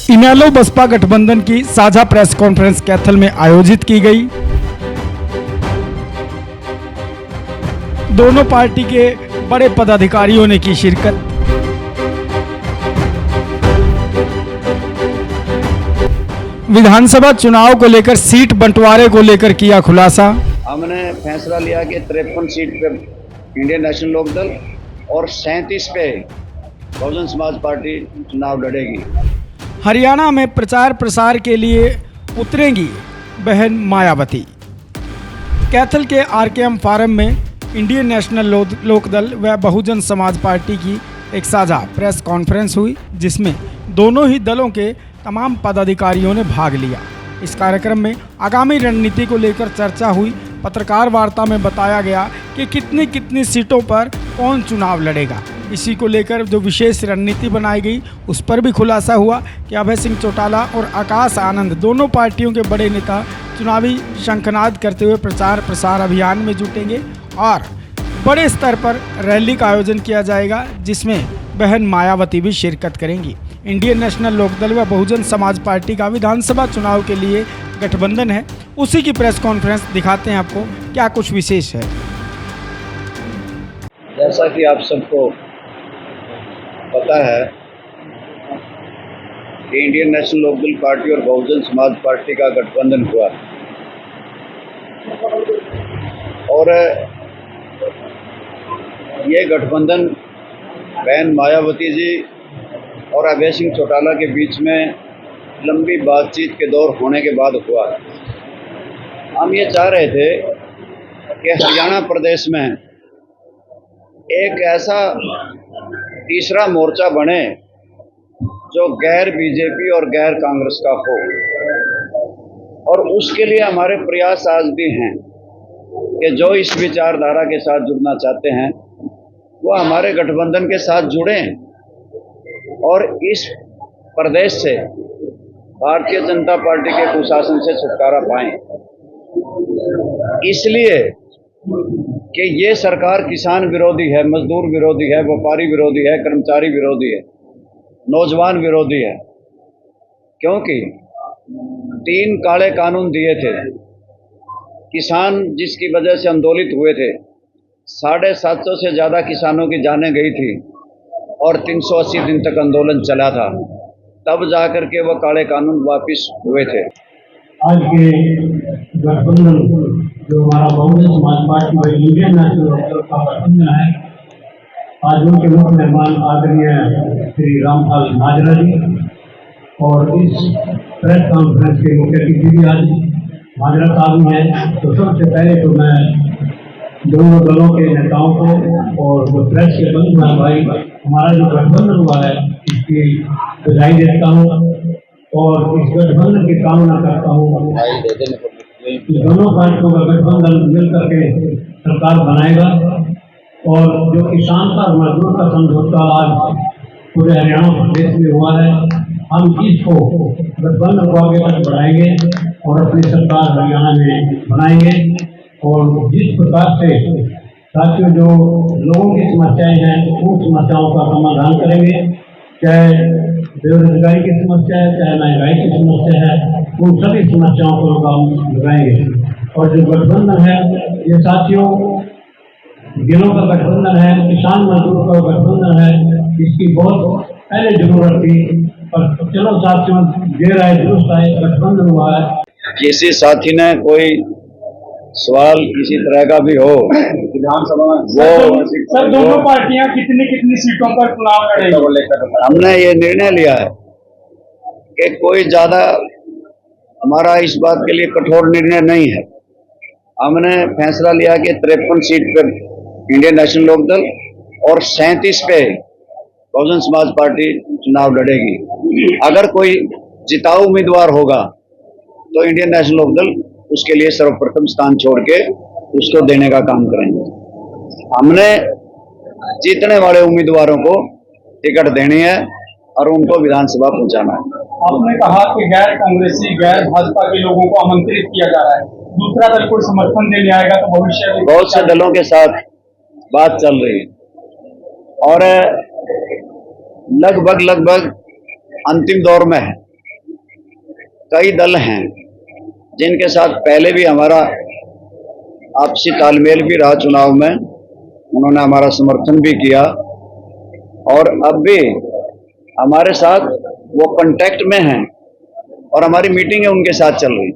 इनेलो बसपा गठबंधन की साझा प्रेस कॉन्फ्रेंस कैथल में आयोजित की गई। दोनों पार्टी के बड़े पदाधिकारियों ने की शिरकत। विधानसभा चुनाव को लेकर सीट बंटवारे को लेकर किया खुलासा। हमने फैसला लिया कि 53 सीट पे इंडियन नेशनल लोकदल और 37 पे बहुजन समाज पार्टी चुनाव लड़ेगी। हरियाणा में प्रचार प्रसार के लिए उतरेंगी बहन मायावती। कैथल के आरकेएम फार्म में इंडियन नेशनल लोकदल व बहुजन समाज पार्टी की एक साझा प्रेस कॉन्फ्रेंस हुई, जिसमें दोनों ही दलों के तमाम पदाधिकारियों ने भाग लिया। इस कार्यक्रम में आगामी रणनीति को लेकर चर्चा हुई। पत्रकार वार्ता में बताया गया कि कितनी कितनी सीटों पर कौन चुनाव लड़ेगा। इसी को लेकर जो विशेष रणनीति बनाई गई उस पर भी खुलासा हुआ कि अभय सिंह चौटाला और आकाश आनंद दोनों पार्टियों के बड़े नेता चुनावी शंखनाद करते हुए प्रचार प्रसार अभियान में जुटेंगे और बड़े स्तर पर रैली का आयोजन किया जाएगा, जिसमें बहन मायावती भी शिरकत करेंगी। इंडियन नेशनल लोकदल व बहुजन समाज पार्टी का विधानसभा चुनाव के लिए गठबंधन है, उसी की प्रेस कॉन्फ्रेंस दिखाते हैं आपको क्या कुछ विशेष है। जैसा कि आप सबको पता है कि इंडियन नेशनल लोकदल पार्टी और बहुजन समाज पार्टी का गठबंधन हुआ और ये गठबंधन बहन मायावती जी और अभय सिंह चौटाला के बीच में लंबी बातचीत के दौर होने के बाद हुआ। हम ये चाह रहे थे कि हरियाणा प्रदेश में एक ऐसा तीसरा मोर्चा बने जो गैर बीजेपी और गैर कांग्रेस का हो, और उसके लिए हमारे प्रयास आज भी हैं कि जो इस विचारधारा के साथ जुड़ना चाहते हैं वो हमारे गठबंधन के साथ जुड़ें और इस प्रदेश से भारतीय जनता पार्टी के कुशासन से छुटकारा पाएं। इसलिए कि ये सरकार किसान विरोधी है, मजदूर विरोधी है, व्यापारी विरोधी है, कर्मचारी विरोधी है, नौजवान विरोधी है, क्योंकि 3 काले कानून दिए थे। किसान जिसकी वजह से आंदोलित हुए थे, 750 से ज़्यादा किसानों की जानें गई थी और 380 दिन तक आंदोलन चला था, तब जाकर के वह काले कानून वापस हुए थे। आज के गठबंधन जो हमारा बहुजन समाज पार्टी और इंडियन नेशनल लोकदल का गठबंधन है, आज उनके मुख्य मेहमान आदरणीय श्री रामपाल माजरा जी और इस प्रेस कॉन्फ्रेंस के मुख्य अतिथि भी आज माजरा साहब ही हैं। तो सबसे पहले तो मैं दोनों दलों के नेताओं को और जो प्रेस के बंधु हैं भाई, हमारा जो गठबंधन हुआ है इसकी बधाई देता हूँ और इस गठबंधन की कामना करता हूँ। दोनों पार्टियों का गठबंधन मिलकर के सरकार बनाएगा और जो किसान का मजदूर का समझौता आज पूरे हरियाणा प्रदेश में हुआ है, हम इसको गठबंधन को आगे तक बढ़ाएंगे और अपनी सरकार हरियाणा में बनाएंगे। और जिस प्रकार से साथियों जो लोगों की समस्याएं हैं उन समस्याओं का समाधान करेंगे, चाहे बेरोजगारी की समस्या है, चाहे महंगाई की समस्या है, उन सभी समस्याओं को हम लगाएंगे। और जो गठबंधन है ये साथियों दिलों का गठबंधन है, किसान मजदूर का गठबंधन है, इसकी बहुत पहले जरूरत थी, पर चलो साथियों देर आए दुरुस्त आए, गठबंधन हुआ है। किसी साथी ने कोई सवाल किसी तरह का भी हो विधानसभा में सर दोनों पार्टियां कितनी कितनी सीटों पर चुनाव लड़ेंगी? हमने ये निर्णय लिया है कि कोई ज्यादा हमारा इस बात के लिए कठोर निर्णय नहीं है। हमने फैसला लिया कि 53 सीट पर इंडियन नेशनल लोकदल और 37 पे बहुजन समाज पार्टी चुनाव लड़ेगी। अगर कोई जिताऊ उम्मीदवार होगा तो इंडियन नेशनल लोकदल उसके लिए सर्वप्रथम स्थान छोड़ के उसको देने का काम करेंगे। हमने जीतने वाले उम्मीदवारों को टिकट देनी है और उनको विधानसभा पहुंचाना है। आपने कहा कि गैर कांग्रेसी गैर भाजपा के लोगों को आमंत्रित किया जा रहा है, दूसरा दल कोई समर्थन देने आएगा तो भविष्य में बहुत से दलों के साथ बात चल रही है और लगभग अंतिम दौर में है। कई दल हैं जिनके साथ पहले भी हमारा आपसी तालमेल भी रहा चुनाव में, उन्होंने हमारा समर्थन भी किया और अब भी हमारे साथ वो कांटेक्ट में हैं और हमारी मीटिंगें उनके साथ चल रही।